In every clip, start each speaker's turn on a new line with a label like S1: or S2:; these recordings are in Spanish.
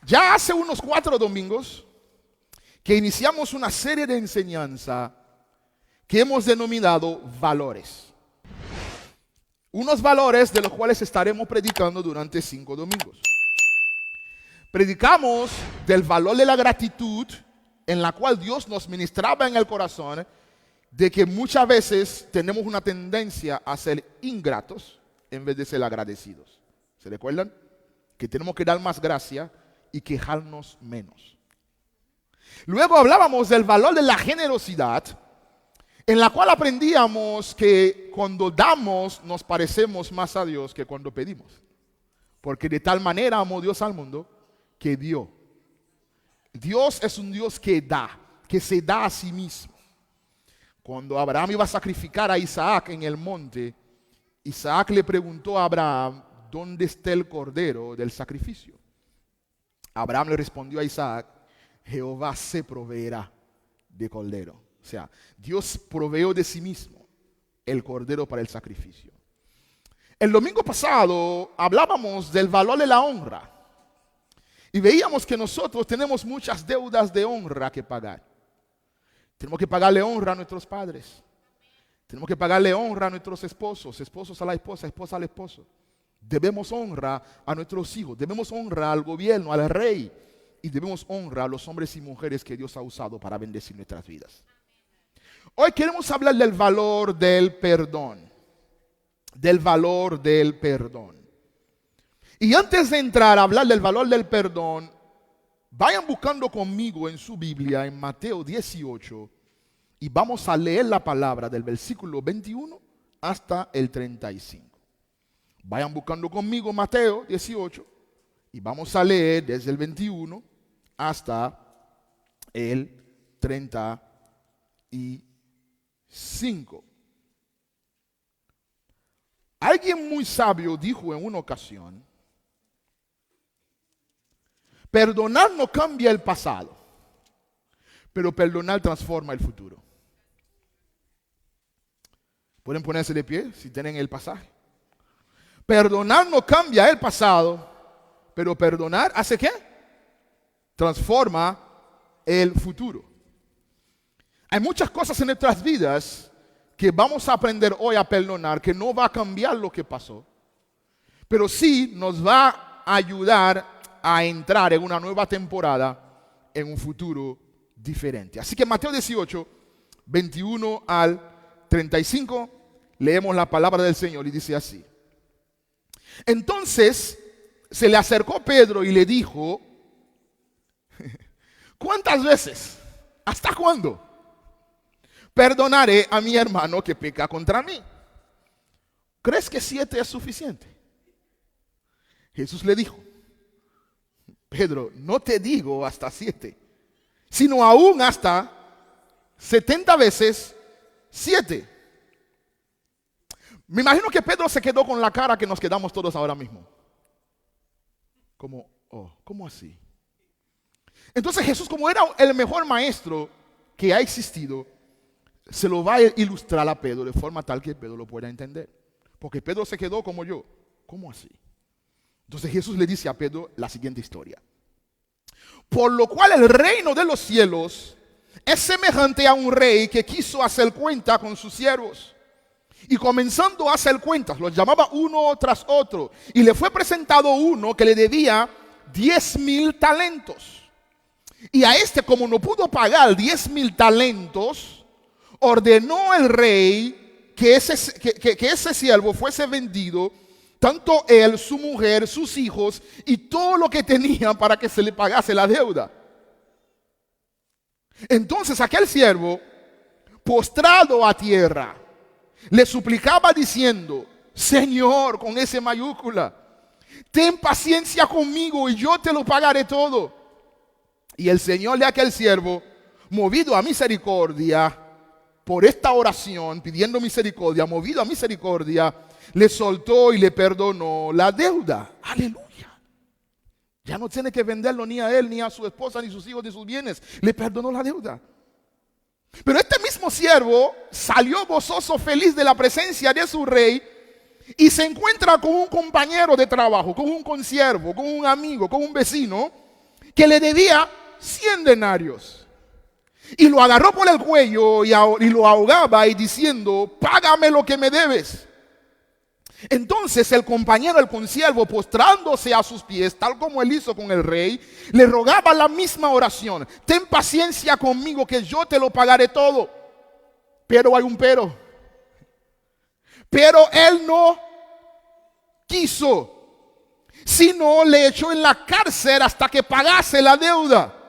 S1: Ya hace unos 4 domingos que iniciamos una serie de enseñanza que hemos denominado valores. Unos valores de los cuales estaremos predicando durante 5 domingos. Predicamos del valor de la gratitud, en la cual Dios nos ministraba en el corazón de que muchas veces tenemos una tendencia a ser ingratos en vez de ser agradecidos. ¿Se recuerdan? Que tenemos que dar más gracia y quejarnos menos. Luego hablábamos del valor de la generosidad, en la cual aprendíamos que cuando damos nos parecemos más a Dios que cuando pedimos. Porque de tal manera amó Dios al mundo que dio. Dios es un Dios que da, que se da a sí mismo. Cuando Abraham iba a sacrificar a Isaac en el monte, Isaac le preguntó a Abraham, ¿dónde está el cordero del sacrificio? Abraham le respondió a Isaac, Jehová se proveerá de cordero. O sea, Dios proveó de sí mismo el cordero para el sacrificio. El domingo pasado hablábamos del valor de la honra. Y veíamos que nosotros tenemos muchas deudas de honra que pagar. Tenemos que pagarle honra a nuestros padres. Tenemos que pagarle honra a nuestros esposos, esposos a la esposa, esposa al esposo. Debemos honra a nuestros hijos, debemos honra al gobierno, al rey. Y debemos honra a los hombres y mujeres que Dios ha usado para bendecir nuestras vidas. Hoy queremos hablar del valor del perdón. Del valor del perdón. Y antes de entrar a hablar del valor del perdón, vayan buscando conmigo en su Biblia, en Mateo 18, y vamos a leer la palabra del versículo 21 hasta el 35. Vayan buscando conmigo Mateo 18, y vamos a leer desde el 21 hasta el 35. Alguien muy sabio dijo en una ocasión, perdonar no cambia el pasado, pero perdonar transforma el futuro. Pueden ponerse de pie si tienen el pasaje. Perdonar no cambia el pasado, pero perdonar ¿hace qué? Transforma el futuro. Hay muchas cosas en nuestras vidas que vamos a aprender hoy a perdonar, que no va a cambiar lo que pasó, pero sí nos va a ayudar a entrar en una nueva temporada, en un futuro diferente. Así que Mateo 18, 21 al 35, leemos la palabra del Señor y dice así. Entonces se le acercó Pedro y le dijo, ¿cuántas veces? ¿Hasta cuándo? Perdonaré a mi hermano que peca contra mí. ¿Crees que 7 es suficiente? Jesús le dijo, Pedro, no te digo hasta 7, sino aún hasta 70 veces 7. Me imagino que Pedro se quedó con la cara que nos quedamos todos ahora mismo. Como, ¿cómo así? Entonces Jesús, como era el mejor maestro que ha existido, se lo va a ilustrar a Pedro de forma tal que Pedro lo pueda entender. Porque Pedro se quedó como yo. ¿Cómo así? Entonces Jesús le dice a Pedro la siguiente historia. Por lo cual el reino de los cielos es semejante a un rey que quiso hacer cuenta con sus siervos. Y comenzando a hacer cuentas, los llamaba uno tras otro. Y le fue presentado uno que le debía 10,000 talentos. Y a este, como no pudo pagar 10,000 talentos, ordenó el rey que ese siervo fuese vendido, tanto él, su mujer, sus hijos y todo lo que tenía para que se le pagase la deuda. Entonces aquel siervo, postrado a tierra, le suplicaba diciendo, Señor, con S mayúscula, ten paciencia conmigo y yo te lo pagaré todo. Y el Señor de aquel siervo, movido a misericordia, por esta oración, pidiendo misericordia, movido a misericordia, le soltó y le perdonó la deuda. Aleluya. Ya no tiene que venderlo ni a él, ni a su esposa, ni a sus hijos, ni sus bienes. Le perdonó la deuda. Pero este mismo siervo salió gozoso, feliz de la presencia de su rey y se encuentra con un compañero de trabajo, con un consiervo, con un amigo, con un vecino que le debía 100 denarios. Y lo agarró por el cuello y lo ahogaba y diciendo: págame lo que me debes. Entonces el compañero, el consiervo, postrándose a sus pies, tal como él hizo con el rey, le rogaba la misma oración: ten paciencia conmigo, que yo te lo pagaré todo. Pero hay un pero. Pero él no quiso, sino le echó en la cárcel hasta que pagase la deuda.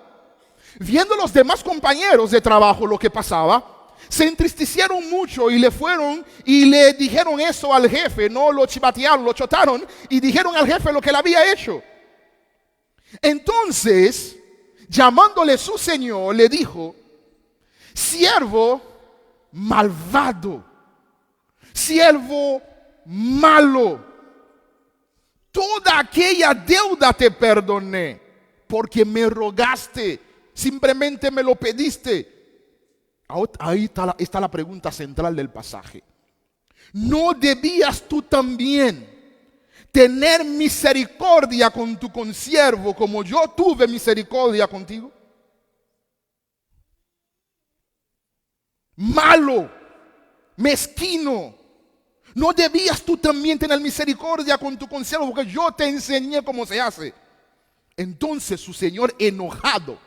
S1: Viendo los demás compañeros de trabajo lo que pasaba, se entristecieron mucho y le fueron y le dijeron eso al jefe. No lo chivatearon, lo chotaron y dijeron al jefe lo que él había hecho. Entonces, llamándole su señor, le dijo: siervo malvado, siervo malo, toda aquella deuda te perdoné porque me rogaste, simplemente me lo pediste. Ahí está la pregunta central del pasaje. ¿No debías tú también tener misericordia con tu consiervo como yo tuve misericordia contigo? Malo, mezquino, ¿no debías tú también tener misericordia con tu consiervo porque yo te enseñé cómo se hace? Entonces su señor, enojado,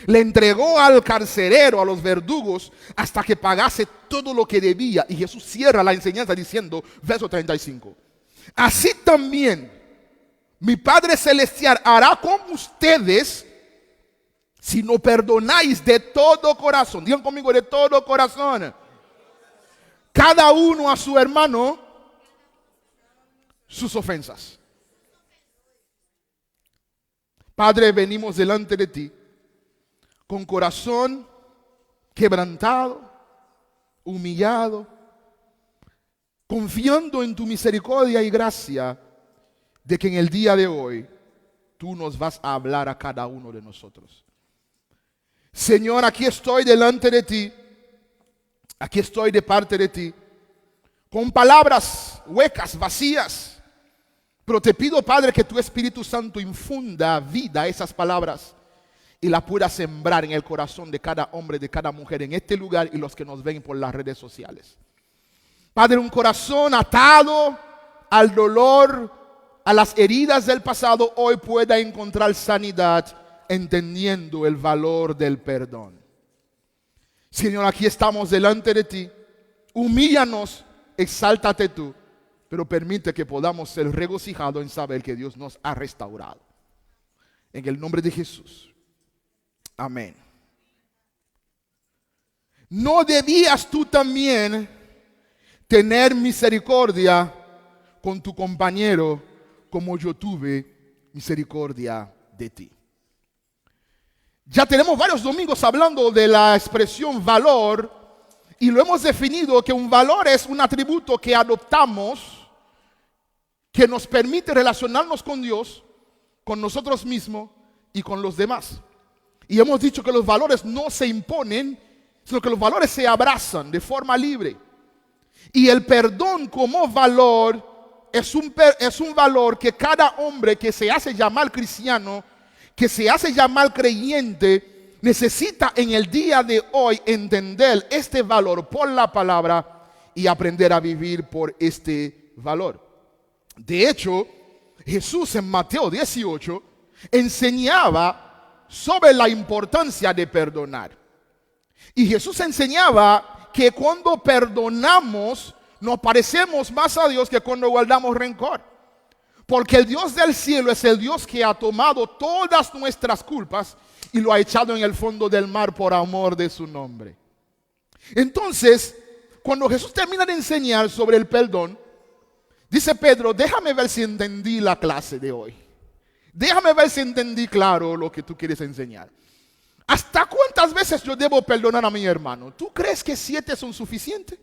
S1: le entregó al carcelero, a los verdugos, hasta que pagase todo lo que debía. Y Jesús cierra la enseñanza diciendo, verso 35: así también mi Padre Celestial hará con ustedes si no perdonáis de todo corazón. Digan conmigo: de todo corazón. Cada uno a su hermano sus ofensas. Padre, venimos delante de ti con corazón quebrantado, humillado, confiando en tu misericordia y gracia, de que en el día de hoy tú nos vas a hablar a cada uno de nosotros. Señor, aquí estoy delante de ti, aquí estoy de parte de ti, con palabras huecas, vacías, pero te pido, Padre, que tu Espíritu Santo infunda vida a esas palabras y la pueda sembrar en el corazón de cada hombre, de cada mujer en este lugar y los que nos ven por las redes sociales. Padre, un corazón atado al dolor, a las heridas del pasado, hoy pueda encontrar sanidad, entendiendo el valor del perdón. Señor, aquí estamos delante de ti. Humíllanos, exáltate tú, pero permite que podamos ser regocijados en saber que Dios nos ha restaurado. En el nombre de Jesús. Amén. ¿No debías tú también tener misericordia con tu compañero como yo tuve misericordia de ti? Ya tenemos varios domingos hablando de la expresión valor y lo hemos definido que un valor es un atributo que adoptamos que nos permite relacionarnos con Dios, con nosotros mismos y con los demás. Y hemos dicho que los valores no se imponen, sino que los valores se abrazan de forma libre. Y el perdón como valor es un valor que cada hombre que se hace llamar cristiano, que se hace llamar creyente, necesita en el día de hoy entender este valor por la palabra y aprender a vivir por este valor. De hecho, Jesús en Mateo 18 enseñaba sobre la importancia de perdonar. Y Jesús enseñaba que cuando perdonamos nos parecemos más a Dios que cuando guardamos rencor. Porque el Dios del cielo es el Dios que ha tomado todas nuestras culpas y lo ha echado en el fondo del mar por amor de su nombre. Entonces, cuando Jesús termina de enseñar sobre el perdón, dice Pedro: déjame ver si entendí la clase de hoy. Déjame ver si entendí claro lo que tú quieres enseñar. ¿Hasta cuántas veces yo debo perdonar a mi hermano? ¿Tú crees que 7 son suficientes?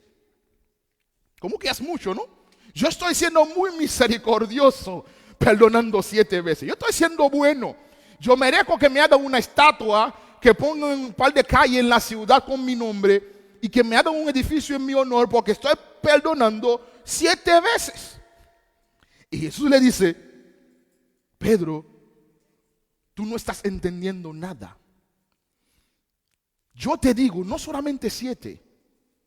S1: ¿Cómo que es mucho, no? Yo estoy siendo muy misericordioso perdonando 7 veces. Yo estoy siendo bueno. Yo merezco que me hagan una estatua, que pongan un par de calles en la ciudad con mi nombre y que me hagan un edificio en mi honor porque estoy perdonando 7 veces. Y Jesús le dice: Pedro, tú no estás entendiendo nada. Yo te digo, no solamente 7,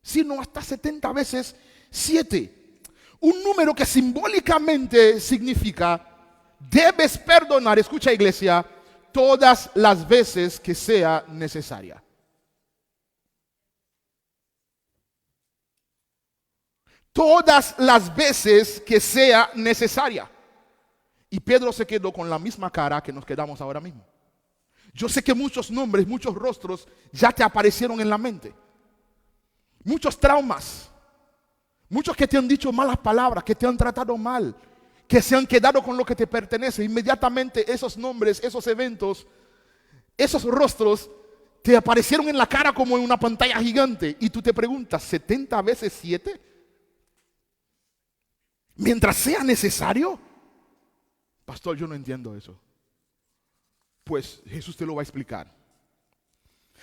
S1: sino hasta 70 veces 7. Un número que simbólicamente significa, debes perdonar, escucha iglesia, todas las veces que sea necesaria. Todas las veces que sea necesaria. Y Pedro se quedó con la misma cara que nos quedamos ahora mismo. Yo sé que muchos nombres, muchos rostros ya te aparecieron en la mente. Muchos traumas. Muchos que te han dicho malas palabras, que te han tratado mal, que se han quedado con lo que te pertenece. Inmediatamente esos nombres, esos eventos, esos rostros te aparecieron en la cara como en una pantalla gigante. Y tú te preguntas, ¿70 veces 7? Mientras sea necesario. Pastor, yo no entiendo eso. Pues Jesús te lo va a explicar.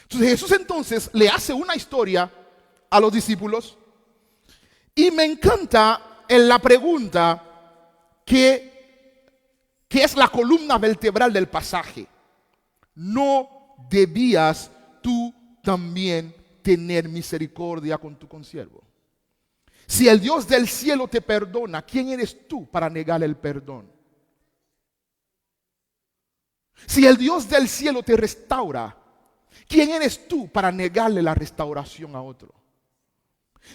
S1: Entonces Jesús entonces le hace una historia a los discípulos. Y me encanta en la pregunta que es la columna vertebral del pasaje. ¿No debías tú también tener misericordia con tu consiervo? Si el Dios del cielo te perdona, ¿quién eres tú para negarle el perdón? Si el Dios del cielo te restaura, ¿quién eres tú para negarle la restauración a otro?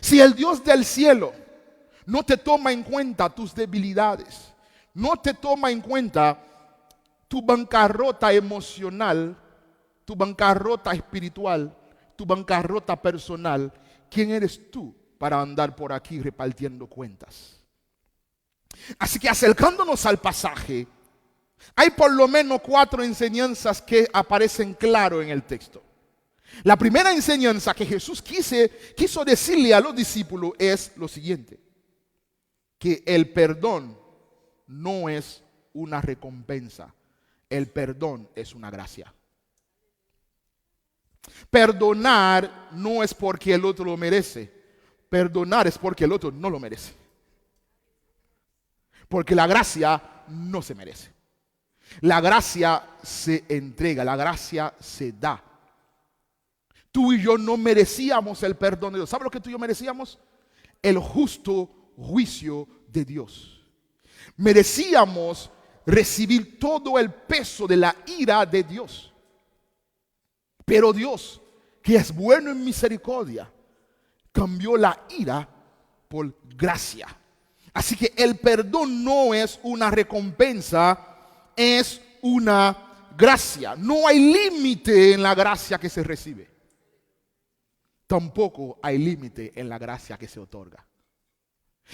S1: Si el Dios del cielo no te toma en cuenta tus debilidades, no te toma en cuenta tu bancarrota emocional, tu bancarrota espiritual, tu bancarrota personal, ¿quién eres tú para andar por aquí repartiendo cuentas? Así que acercándonos al pasaje, hay por lo menos 4 enseñanzas que aparecen claro en el texto. La primera enseñanza que Jesús quiso decirle a los discípulos es lo siguiente: que el perdón no es una recompensa, el perdón es una gracia. Perdonar no es porque el otro lo merece, perdonar es porque el otro no lo merece. Porque la gracia no se merece. La gracia se entrega, la gracia se da. Tú y yo no merecíamos el perdón de Dios. ¿Sabes lo que tú y yo merecíamos? El justo juicio de Dios. Merecíamos recibir todo el peso de la ira de Dios. Pero Dios, que es bueno en misericordia, cambió la ira por gracia. Así que el perdón no es una recompensa, es una gracia. No hay límite en la gracia que se recibe. Tampoco hay límite en la gracia que se otorga.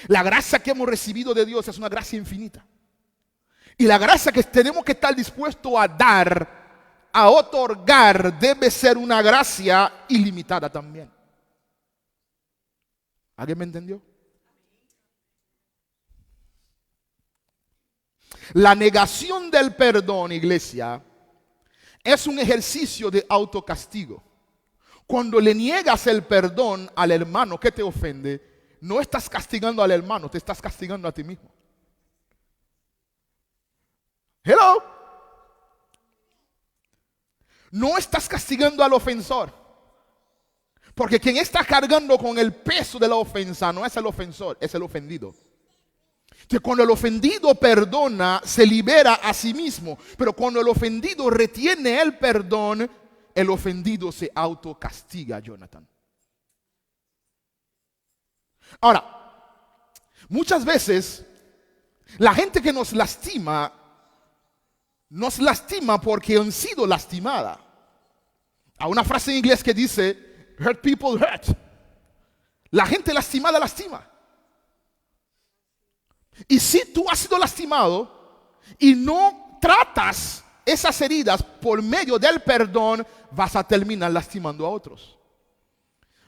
S1: La gracia que hemos recibido de Dios es una gracia infinita. Y la gracia que tenemos que estar dispuestos a dar, a otorgar, debe ser una gracia ilimitada también. ¿Alguien me entendió? La negación del perdón, iglesia, es un ejercicio de autocastigo. Cuando le niegas el perdón al hermano que te ofende, no estás castigando al hermano, te estás castigando a ti mismo. Hello. No estás castigando al ofensor. Porque quien está cargando con el peso de la ofensa no es el ofensor, es el ofendido. Que cuando el ofendido perdona, se libera a sí mismo. Pero cuando el ofendido retiene el perdón, el ofendido se autocastiga, Jonathan. Ahora, muchas veces la gente que nos lastima porque han sido lastimada. Hay una frase en inglés que dice, hurt people hurt. La gente lastimada lastima. Y si tú has sido lastimado y no tratas esas heridas por medio del perdón, vas a terminar lastimando a otros.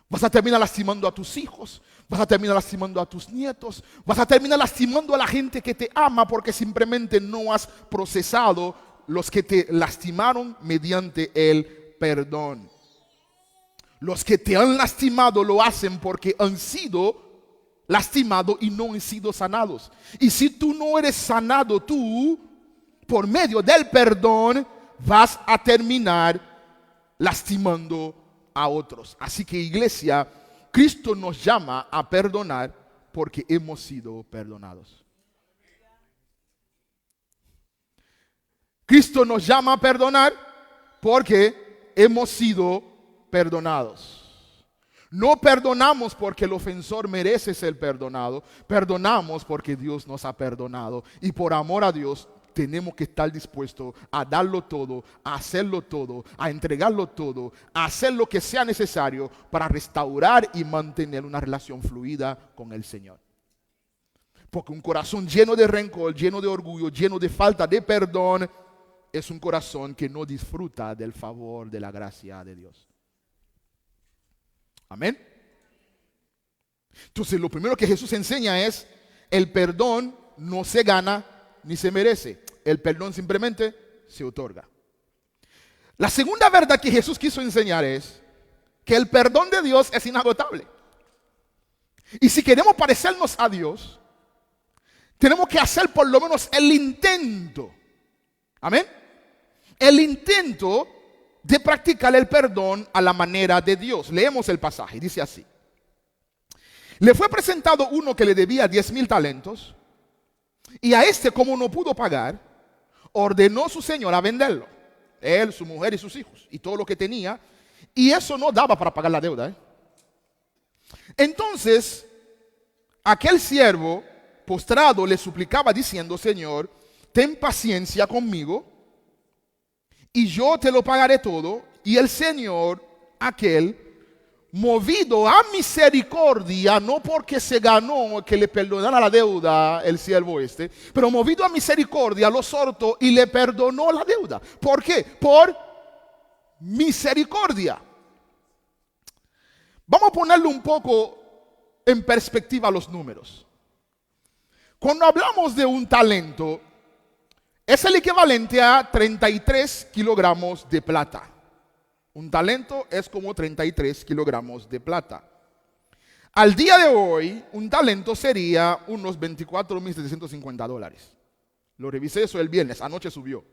S1: Vas a terminar lastimando a tus hijos, vas a terminar lastimando a tus nietos, vas a terminar lastimando a la gente que te ama porque simplemente no has procesado los que te lastimaron mediante el perdón. Los que te han lastimado lo hacen porque han sido lastimados y no han sido sanados. Y si tú no eres sanado tú, por medio del perdón, vas a terminar lastimando a otros. Así que, iglesia, Cristo nos llama a perdonar porque hemos sido perdonados. Cristo nos llama a perdonar porque hemos sido perdonados. No perdonamos porque el ofensor merece ser perdonado. Perdonamos porque Dios nos ha perdonado. Y por amor a Dios tenemos que estar dispuestos a darlo todo, a hacerlo todo, a entregarlo todo, a hacer lo que sea necesario para restaurar y mantener una relación fluida con el Señor. Porque un corazón lleno de rencor, lleno de orgullo, lleno de falta de perdón, es un corazón que no disfruta del favor, de la gracia de Dios. Amén. Entonces, lo primero que Jesús enseña es: el perdón no se gana ni se merece. El perdón simplemente se otorga. La segunda verdad que Jesús quiso enseñar es que el perdón de Dios es inagotable. Y si queremos parecernos a Dios, tenemos que hacer por lo menos el intento. Amén. El intento de practicar el perdón a la manera de Dios. Leemos el pasaje, dice así: le fue presentado uno que le debía 10,000 talentos, y a este, como no pudo pagar, ordenó su señor a venderlo, él, su mujer y sus hijos, y todo lo que tenía, y eso no daba para pagar la deuda. Entonces, aquel siervo postrado le suplicaba diciendo: Señor, ten paciencia conmigo, y yo te lo pagaré todo. Y el Señor, aquel, movido a misericordia, no porque se ganó que le perdonara la deuda el siervo pero movido a misericordia, lo soltó y le perdonó la deuda. ¿Por qué? Por misericordia. Vamos a ponerle un poco en perspectiva los números. Cuando hablamos de un talento, es el equivalente a 33 kilogramos de plata. Un talento es como 33 kilogramos de plata. Al día de hoy, un talento sería unos $24,750. Lo revisé eso el viernes, anoche subió.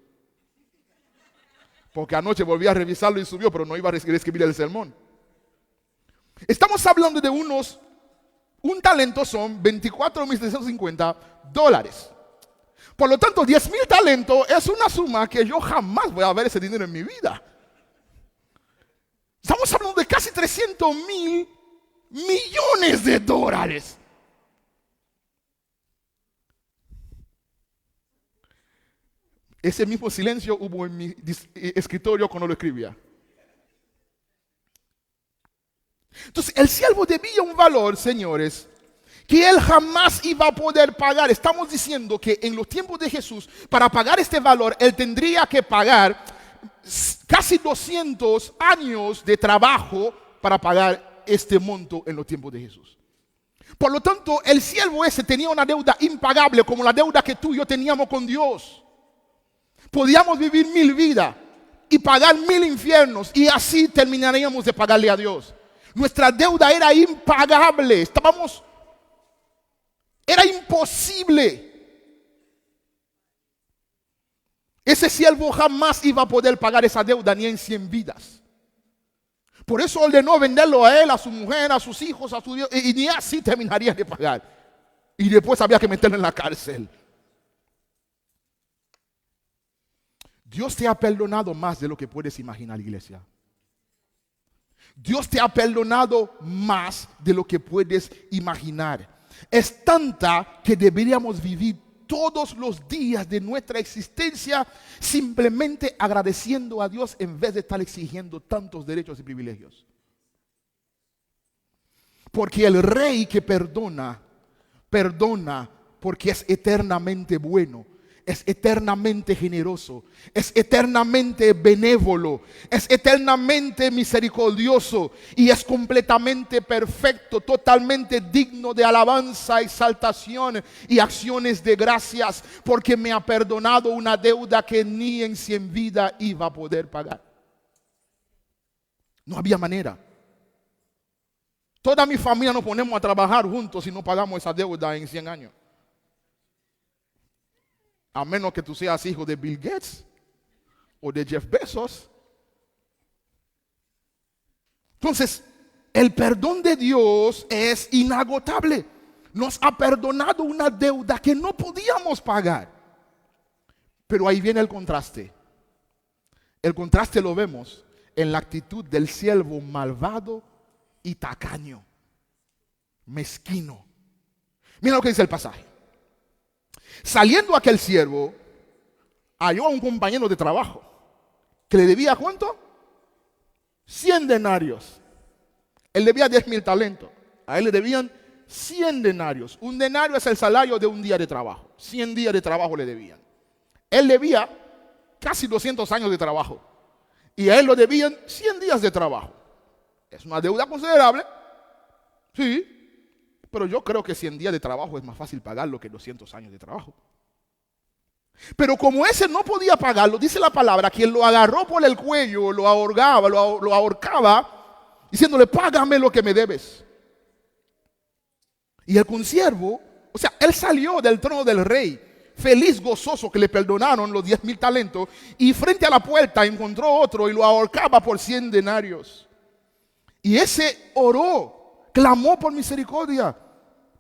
S1: Porque anoche volví a revisarlo y subió, pero no iba a escribir el sermón. Estamos hablando de un talento son $24,750. Por lo tanto, 10,000 talentos es una suma que yo jamás voy a ver ese dinero en mi vida. Estamos hablando de casi 300,000 millones de dólares. Ese mismo silencio hubo en mi escritorio cuando lo escribía. Entonces, el siervo debía un valor, señores, que él jamás iba a poder pagar. Estamos diciendo que en los tiempos de Jesús, para pagar este valor, él tendría que pagar casi 200 años de trabajo para pagar este monto en los tiempos de Jesús. Por lo tanto, el siervo ese tenía una deuda impagable, como la deuda que tú y yo teníamos con Dios. Podíamos vivir 1000 vidas y pagar 1000 infiernos, y así terminaríamos de pagarle a Dios. Nuestra deuda era impagable. Era imposible. Ese siervo jamás iba a poder pagar esa deuda ni en 100 vidas. Por eso ordenó venderlo a él, a su mujer, a sus hijos, a su Dios, y ni así terminaría de pagar. Y después había que meterlo en la cárcel. Dios te ha perdonado más de lo que puedes imaginar, iglesia. Dios te ha perdonado más de lo que puedes imaginar. Es tanta que deberíamos vivir todos los días de nuestra existencia simplemente agradeciendo a Dios en vez de estar exigiendo tantos derechos y privilegios. Porque el rey que perdona, perdona porque es eternamente bueno. Es eternamente generoso, es eternamente benévolo, es eternamente misericordioso y es completamente perfecto, totalmente digno de alabanza, exaltación y acciones de gracias, porque me ha perdonado una deuda que ni en 100 vidas iba a poder pagar. No había manera. Toda mi familia nos ponemos a trabajar juntos y no pagamos esa deuda en 100 años. A menos que tú seas hijo de Bill Gates o de Jeff Bezos. Entonces, el perdón de Dios es inagotable. Nos ha perdonado una deuda que no podíamos pagar. Pero ahí viene el contraste. El contraste lo vemos en la actitud del siervo malvado y tacaño, mezquino. Mira lo que dice el pasaje. Saliendo aquel siervo, halló a un compañero de trabajo que le debía ¿cuánto? 100 denarios. Él debía 10,000 talentos. A él le debían 100 denarios. Un denario es el salario de un día de trabajo. 100 días de trabajo le debían. Él debía casi 200 años de trabajo. Y a él lo debían 100 días de trabajo. Es una deuda considerable. Sí. Pero yo creo que 100 días de trabajo es más fácil pagarlo que 200 años de trabajo. Pero como ese no podía pagarlo, dice la palabra, que él lo agarró por el cuello, lo ahorcaba, diciéndole, págame lo que me debes. Y el consiervo, o sea, él salió del trono del rey, feliz, gozoso, que le perdonaron los 10,000 talentos, y frente a la puerta encontró otro y lo ahorcaba por 100 denarios. Y ese oró, clamó por misericordia,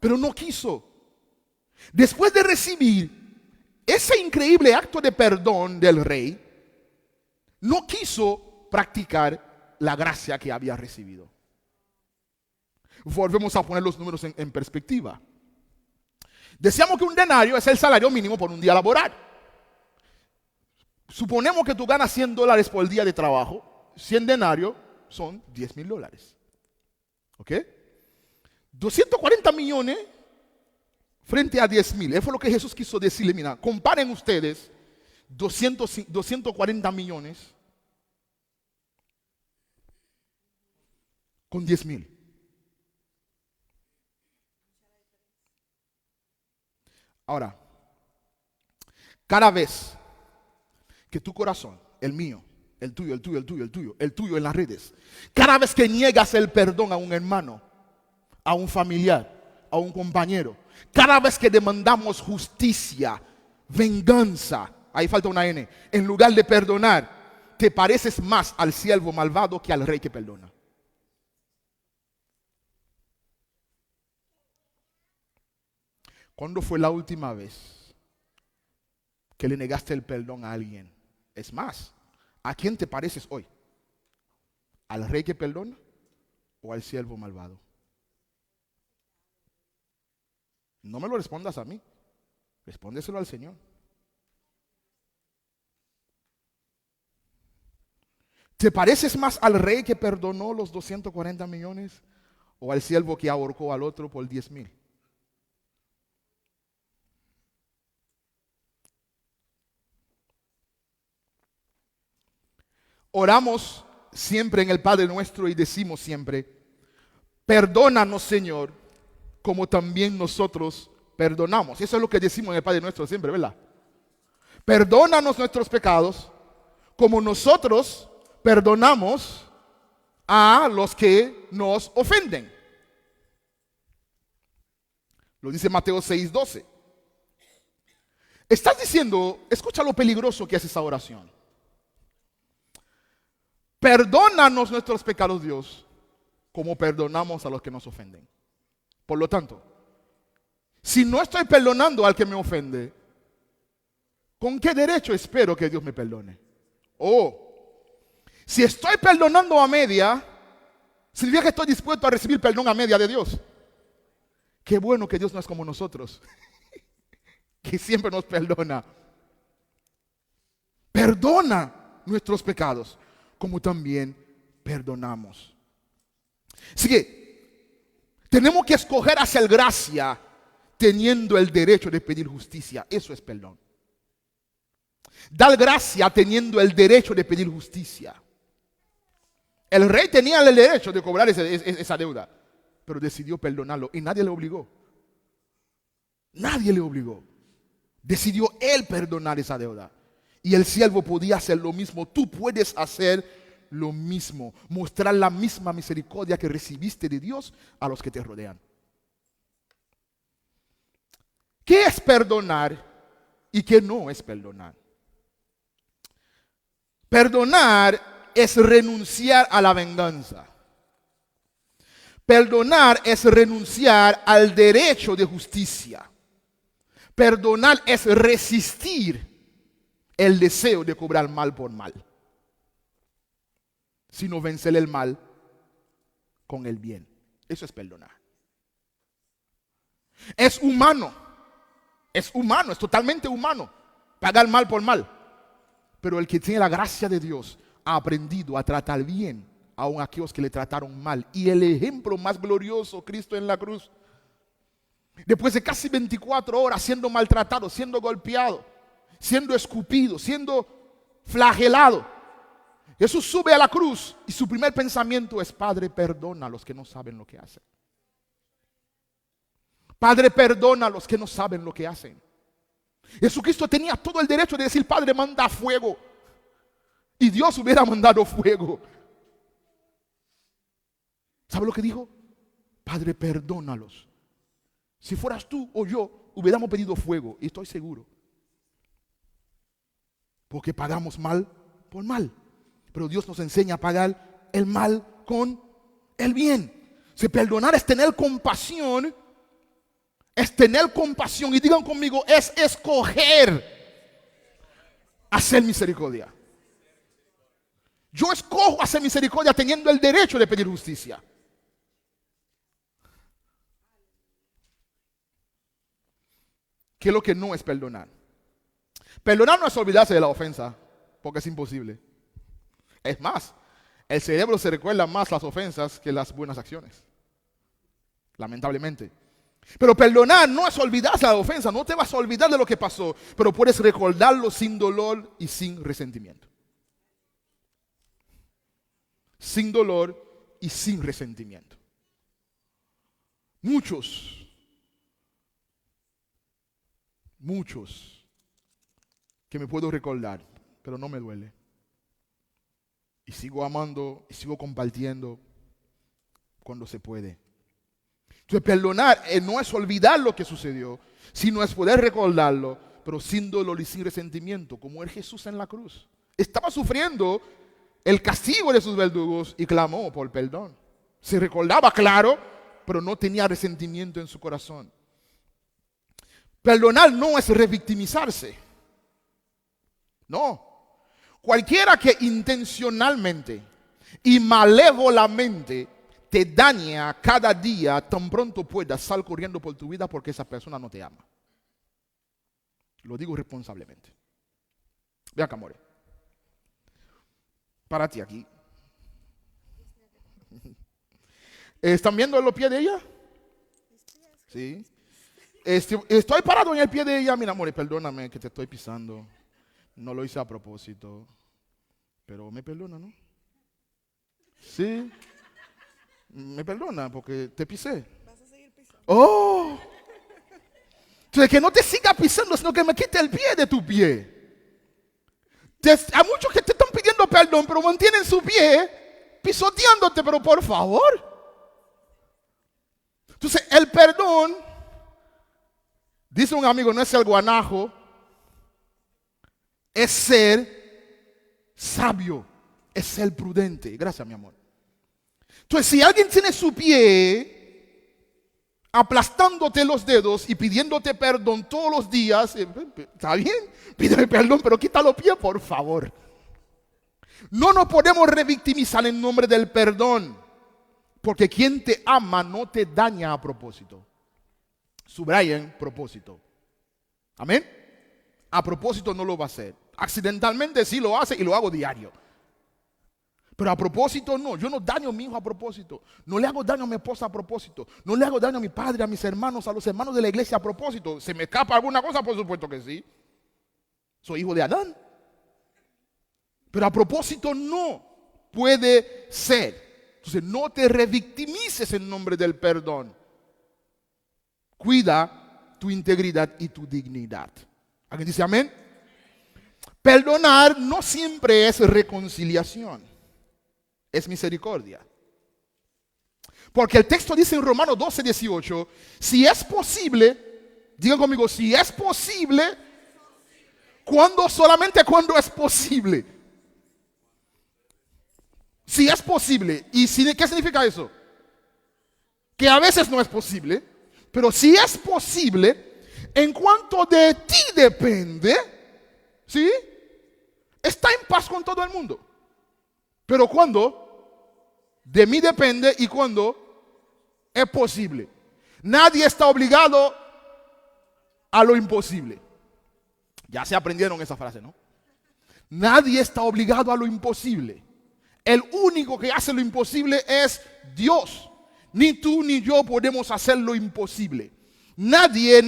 S1: pero no quiso. Después de recibir ese increíble acto de perdón del rey, no quiso practicar la gracia que había recibido. Volvemos a poner los números en perspectiva. Decíamos que un denario es el salario mínimo por un día laboral. Suponemos que tú ganas $100 por día de trabajo. 100 denarios son $10,000. ¿Ok? 240 millones frente a 10,000. Eso fue lo que Jesús quiso decirle. Mira, comparen ustedes 240 millones con 10,000. Ahora, cada vez que tu corazón, el mío, el tuyo en las redes, cada vez que niegas el perdón a un hermano, a un familiar, a un compañero, cada vez que demandamos justicia, venganza, ahí falta una N, en lugar de perdonar, te pareces más al siervo malvado que al rey que perdona. ¿Cuándo fue la última vez que le negaste el perdón a alguien? Es más, ¿a quién te pareces hoy? ¿Al rey que perdona o al siervo malvado? No me lo respondas a mí, respóndeselo al Señor. ¿Te pareces más al rey que perdonó los 240 millones o al siervo que ahorcó al otro por 10,000? Oramos siempre en el Padre Nuestro y decimos siempre, perdónanos, Señor, como también nosotros perdonamos. Eso es lo que decimos en el Padre Nuestro siempre, ¿verdad? Perdónanos nuestros pecados, como nosotros perdonamos a los que nos ofenden. Lo dice Mateo 6:12. Estás diciendo, escucha lo peligroso que es esa oración. Perdónanos nuestros pecados, Dios, como perdonamos a los que nos ofenden. Por lo tanto, si no estoy perdonando al que me ofende, ¿con qué derecho espero que Dios me perdone? Si estoy perdonando a media, significa que estoy dispuesto a recibir perdón a media de Dios. Qué bueno que Dios no es como nosotros, que siempre nos perdona. Perdona nuestros pecados, como también perdonamos. Así que tenemos que escoger hacer gracia teniendo el derecho de pedir justicia. Eso es perdón. Dar gracia teniendo el derecho de pedir justicia. El rey tenía el derecho de cobrar esa deuda, pero decidió perdonarlo y nadie le obligó. Nadie le obligó. Decidió él perdonar esa deuda. Y el siervo podía hacer lo mismo. Tú puedes hacer lo mismo. Mostrar la misma misericordia que recibiste de Dios a los que te rodean. ¿Qué es perdonar y qué no es perdonar? Perdonar es renunciar a la venganza. Perdonar es renunciar al derecho de justicia. Perdonar es resistir el deseo de cobrar mal por mal, sino vencer el mal con el bien. Eso es perdonar. Es humano, es totalmente humano pagar mal por mal. Pero el que tiene la gracia de Dios ha aprendido a tratar bien aun a aquellos que le trataron mal. Y el ejemplo más glorioso, Cristo en la cruz. Después de casi 24 horas siendo maltratado, siendo golpeado, siendo escupido, siendo flagelado, Jesús sube a la cruz y su primer pensamiento es: Padre, perdona a los que no saben lo que hacen. Padre, perdona a los que no saben lo que hacen. Jesucristo tenía todo el derecho de decir: Padre, manda fuego. Y Dios hubiera mandado fuego. ¿Sabe lo que dijo? Padre, perdónalos. Si fueras tú o yo, hubiéramos pedido fuego, y estoy seguro. Porque pagamos mal por mal. Pero Dios nos enseña a pagar el mal con el bien. Si perdonar es tener compasión, y digan conmigo, es escoger hacer misericordia. Yo escojo hacer misericordia teniendo el derecho de pedir justicia. ¿Qué es lo que no es perdonar? Perdonar no es olvidarse de la ofensa, porque es imposible. Es más, el cerebro se recuerda más las ofensas que las buenas acciones, lamentablemente. Pero perdonar no es olvidarse de la ofensa. No te vas a olvidar de lo que pasó, pero puedes recordarlo sin dolor y sin resentimiento. Sin dolor y sin resentimiento. Muchos que me puedo recordar, pero no me duele. Y sigo amando y sigo compartiendo cuando se puede. Entonces perdonar no es olvidar lo que sucedió, sino es poder recordarlo, pero sin dolor y sin resentimiento, como el Jesús en la cruz. Estaba sufriendo el castigo de sus verdugos y clamó por perdón. Se recordaba, claro, pero no tenía resentimiento en su corazón. Perdonar no es revictimizarse. No. Cualquiera que intencionalmente y malévolamente te daña cada día, tan pronto puedas, sal corriendo por tu vida porque esa persona no te ama. Lo digo responsablemente. Vean acá, amores. Párate aquí. ¿Están viendo los pies de ella? Sí. Estoy parado en el pie de ella. Mira, amores, perdóname que te estoy pisando. No lo hice a propósito. Pero me perdona, ¿no? Sí. Me perdona porque te pisé. Vas a seguir pisando. Oh. Entonces que no te siga pisando, sino que me quite el pie de tu pie. Hay muchos que te están pidiendo perdón, pero mantienen su pie pisoteándote, pero por favor. Entonces el perdón, dice un amigo, no es el guanajo, es ser sabio, es ser prudente. Gracias, mi amor. Entonces, si alguien tiene su pie aplastándote los dedos y pidiéndote perdón todos los días, está bien, pídeme perdón, pero quita los pies, por favor. No nos podemos revictimizar en nombre del perdón, porque quien te ama no te daña a propósito. Subrayen propósito. Amén. A propósito no lo va a hacer. Accidentalmente sí lo hace y lo hago diario. Pero a propósito no. Yo no daño a mi hijo a propósito. No le hago daño a mi esposa a propósito. No le hago daño a mi padre, a mis hermanos, a los hermanos de la iglesia a propósito. ¿Se me escapa alguna cosa? Por supuesto que sí. Soy hijo de Adán. Pero a propósito no puede ser. Entonces no te revictimices en nombre del perdón. Cuida tu integridad y tu dignidad. ¿Alguien dice amén? Perdonar no siempre es reconciliación. Es misericordia. Porque el texto dice en Romanos 12:18, si es posible, digan conmigo, si es posible, solamente cuando es posible. Si es posible. ¿Y qué significa eso? Que a veces no es posible, pero si es posible, en cuanto de ti depende, ¿sí? Está en paz con todo el mundo. Pero cuando de mí depende y cuando es posible. Nadie está obligado a lo imposible. Ya se aprendieron esa frase, ¿no? Nadie está obligado a lo imposible. El único que hace lo imposible es Dios. Ni tú ni yo podemos hacer lo imposible. Nadie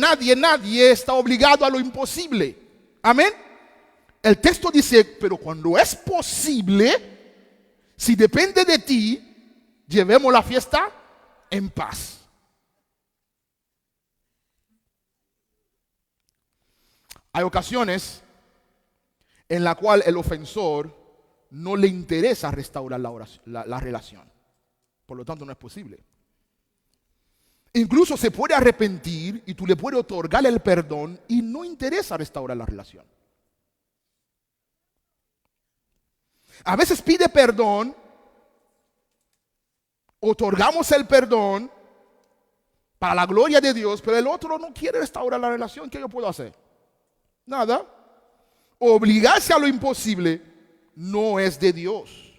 S1: está obligado a lo imposible. Amén. El texto dice, pero cuando es posible, si depende de ti, llevemos la fiesta en paz. Hay ocasiones en las cuales el ofensor no le interesa restaurar la relación. Por lo tanto, no es posible. Incluso se puede arrepentir y tú le puedes otorgar el perdón y no interesa restaurar la relación. A veces pide perdón, otorgamos el perdón para la gloria de Dios, pero el otro no quiere restaurar la relación. ¿Qué yo puedo hacer? Nada. Obligarse a lo imposible no es de Dios.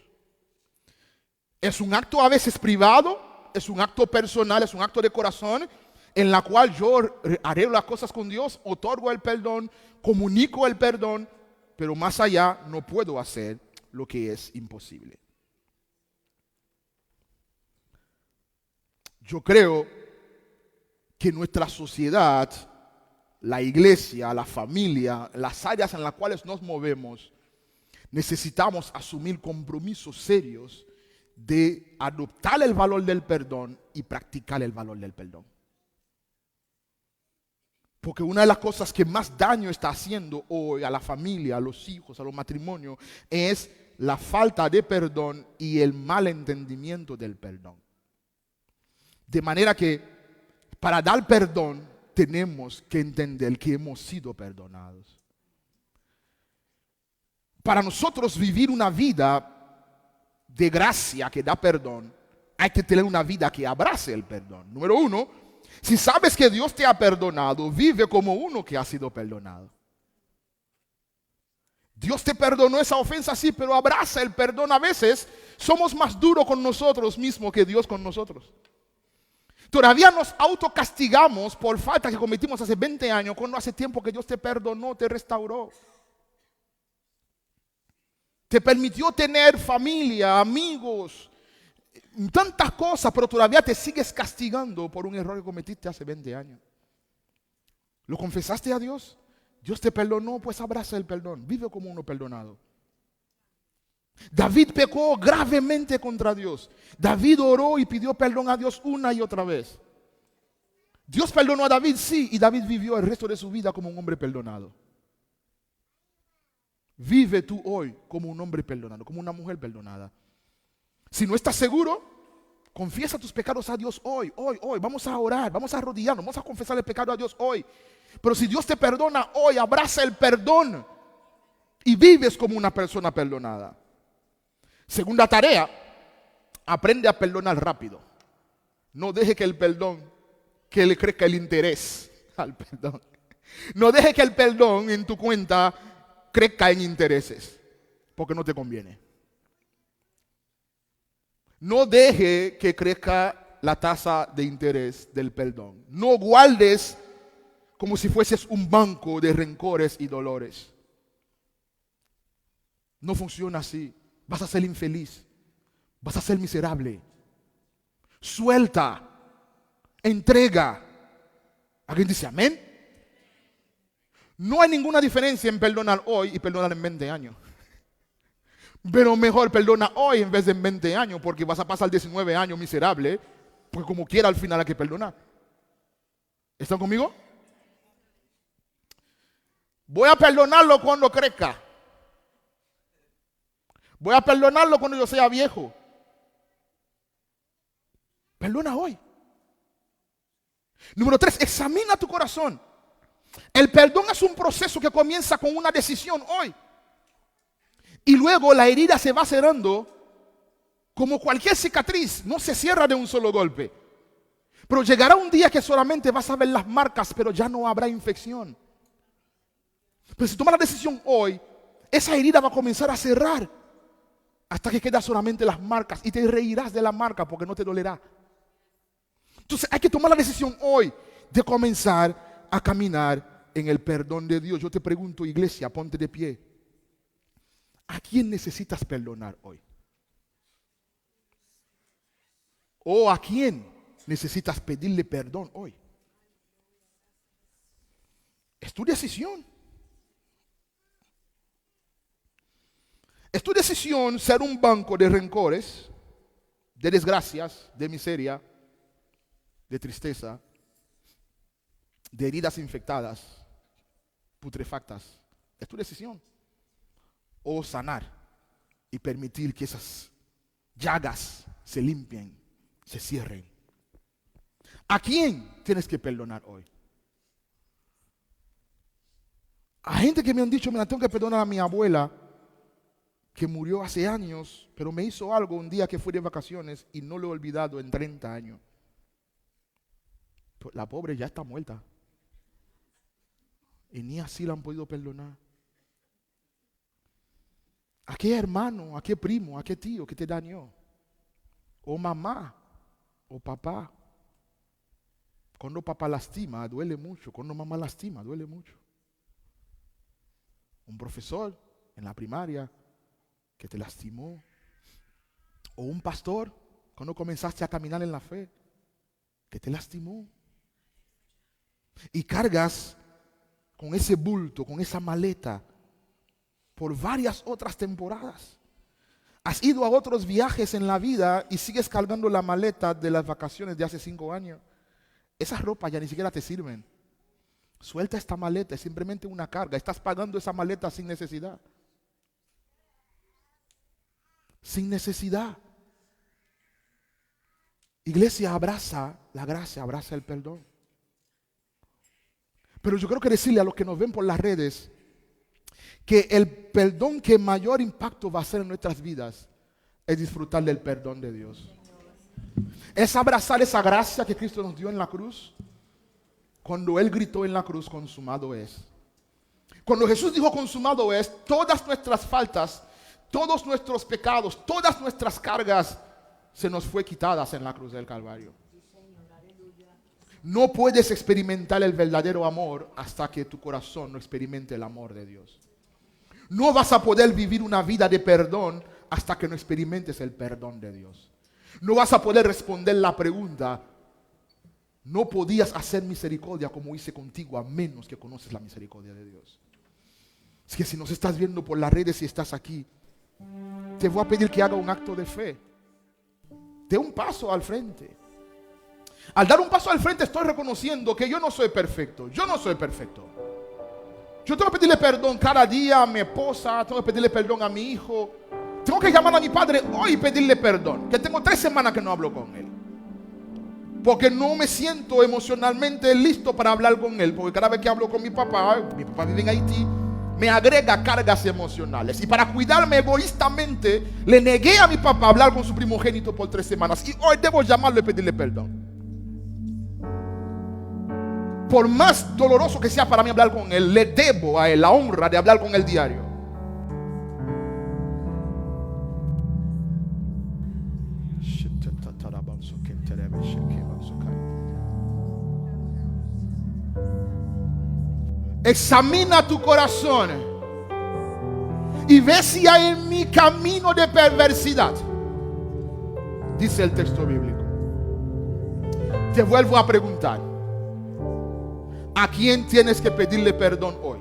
S1: Es un acto a veces privado, es un acto personal, es un acto de corazón en la cual yo haré las cosas con Dios, otorgo el perdón, comunico el perdón, pero más allá no puedo hacer lo que es imposible. Yo creo que nuestra sociedad, la iglesia, la familia, las áreas en las cuales nos movemos, necesitamos asumir compromisos serios de adoptar el valor del perdón y practicar el valor del perdón. Porque una de las cosas que más daño está haciendo hoy a la familia, a los hijos, a los matrimonios, es la falta de perdón y el mal entendimiento del perdón. De manera que para dar perdón tenemos que entender que hemos sido perdonados. Para nosotros vivir una vida de gracia que da perdón, hay que tener una vida que abrace el perdón. Número uno, si sabes que Dios te ha perdonado, vive como uno que ha sido perdonado. Dios te perdonó esa ofensa, sí, pero abraza el perdón. A veces somos más duros con nosotros mismos que Dios con nosotros. Todavía nos autocastigamos por falta que cometimos hace 20 años, cuando hace tiempo que Dios te perdonó, te restauró. Te permitió tener familia, amigos, tantas cosas, pero todavía te sigues castigando por un error que cometiste hace 20 años. ¿Lo confesaste a Dios? Dios te perdonó, pues abraza el perdón. Vive como uno perdonado. David pecó gravemente contra Dios. David oró y pidió perdón a Dios una y otra vez. Dios perdonó a David, sí, y David vivió el resto de su vida como un hombre perdonado. Vive tú hoy como un hombre perdonado, como una mujer perdonada. Si no estás seguro, confiesa tus pecados a Dios hoy. Vamos a orar, vamos a arrodillarnos, vamos a confesar el pecado a Dios hoy. Pero si Dios te perdona hoy, abraza el perdón y vives como una persona perdonada. Segunda tarea, aprende a perdonar rápido. No deje que el perdón, que le crezca el interés al perdón. No deje que el perdón en tu cuenta crezca en intereses, porque no te conviene. No deje que crezca la tasa de interés del perdón. No guardes como si fueses un banco de rencores y dolores. No funciona así. Vas a ser infeliz. Vas a ser miserable. Suelta. Entrega. ¿Alguien dice amén? No hay ninguna diferencia en perdonar hoy y perdonar en 20 años. Pero mejor perdona hoy en vez de en 20 años, porque vas a pasar 19 años miserable, porque como quiera al final hay que perdonar. ¿Están conmigo? Voy a perdonarlo cuando crezca. Voy a perdonarlo cuando yo sea viejo. Perdona hoy. Número 3, examina tu corazón. El perdón es un proceso que comienza con una decisión hoy. Y luego la herida se va cerrando Como cualquier cicatriz, no se cierra de un solo golpe. Pero llegará un día que solamente vas a ver las marcas, pero ya no habrá infección. Pero si tomas la decisión hoy, esa herida va a comenzar a cerrar hasta que quedan solamente las marcas y te reirás de la marca porque no te dolerá. Entonces hay que tomar la decisión hoy de comenzar a caminar en el perdón de Dios. Yo te pregunto, iglesia, ponte de pie. ¿A quién necesitas perdonar hoy? ¿O a quién necesitas pedirle perdón hoy? Es tu decisión. Es tu decisión ser un banco de rencores, de desgracias, de miseria, de tristeza, de heridas infectadas, putrefactas. Es tu decisión. O sanar y permitir que esas llagas se limpien, se cierren. ¿A quién tienes que perdonar hoy? A gente que me han dicho, mira, tengo que perdonar a mi abuela que murió hace años, pero me hizo algo un día que fui de vacaciones y no lo he olvidado en 30 años. La pobre ya está muerta. Y ni así la han podido perdonar. ¿A qué hermano, a qué primo, a qué tío que te dañó? O mamá, o papá. Cuando papá lastima, duele mucho. Cuando mamá lastima, duele mucho. Un profesor en la primaria que te lastimó. O un pastor, cuando comenzaste a caminar en la fe, que te lastimó. Y cargas con ese bulto, con esa maleta, por varias otras temporadas. Has ido a otros viajes en la vida y sigues cargando la maleta de las vacaciones de hace 5 años. Esas ropas ya ni siquiera te sirven. Suelta esta maleta, es simplemente una carga. Estás pagando esa maleta sin necesidad. Sin necesidad. Iglesia, abraza la gracia, abraza el perdón. Pero yo creo que decirle a los que nos ven por las redes que el perdón que mayor impacto va a hacer en nuestras vidas es disfrutar del perdón de Dios. Es abrazar esa gracia que Cristo nos dio en la cruz. Cuando Él gritó en la cruz, consumado es. Cuando Jesús dijo consumado es, todas nuestras faltas, todos nuestros pecados, todas nuestras cargas se nos fue quitadas en la cruz del Calvario. No puedes experimentar el verdadero amor hasta que tu corazón no experimente el amor de Dios. No vas a poder vivir una vida de perdón hasta que no experimentes el perdón de Dios. No vas a poder responder la pregunta, no podías hacer misericordia como hice contigo a menos que conoces la misericordia de Dios. Es que si nos estás viendo por las redes y estás aquí, te voy a pedir que haga un acto de fe. De un paso al frente. Al dar un paso al frente estoy reconociendo que yo no soy perfecto. Yo no soy perfecto. Yo tengo que pedirle perdón cada día a mi esposa, tengo que pedirle perdón a mi hijo. Tengo que llamar a mi padre hoy y pedirle perdón, que tengo 3 semanas que no hablo con él. Porque no me siento emocionalmente listo para hablar con él. Porque cada vez que hablo con mi papá vive en Haití, me agrega cargas emocionales. Y para cuidarme egoístamente, le negué a mi papá hablar con su primogénito por 3 semanas. Y hoy debo llamarlo y pedirle perdón. Por más doloroso que sea para mí hablar con él, le debo a él la honra de hablar con él diario. Examina tu corazón y ve si hay en mi camino de perversidad, dice el texto bíblico. Te vuelvo a preguntar, ¿a quién tienes que pedirle perdón hoy?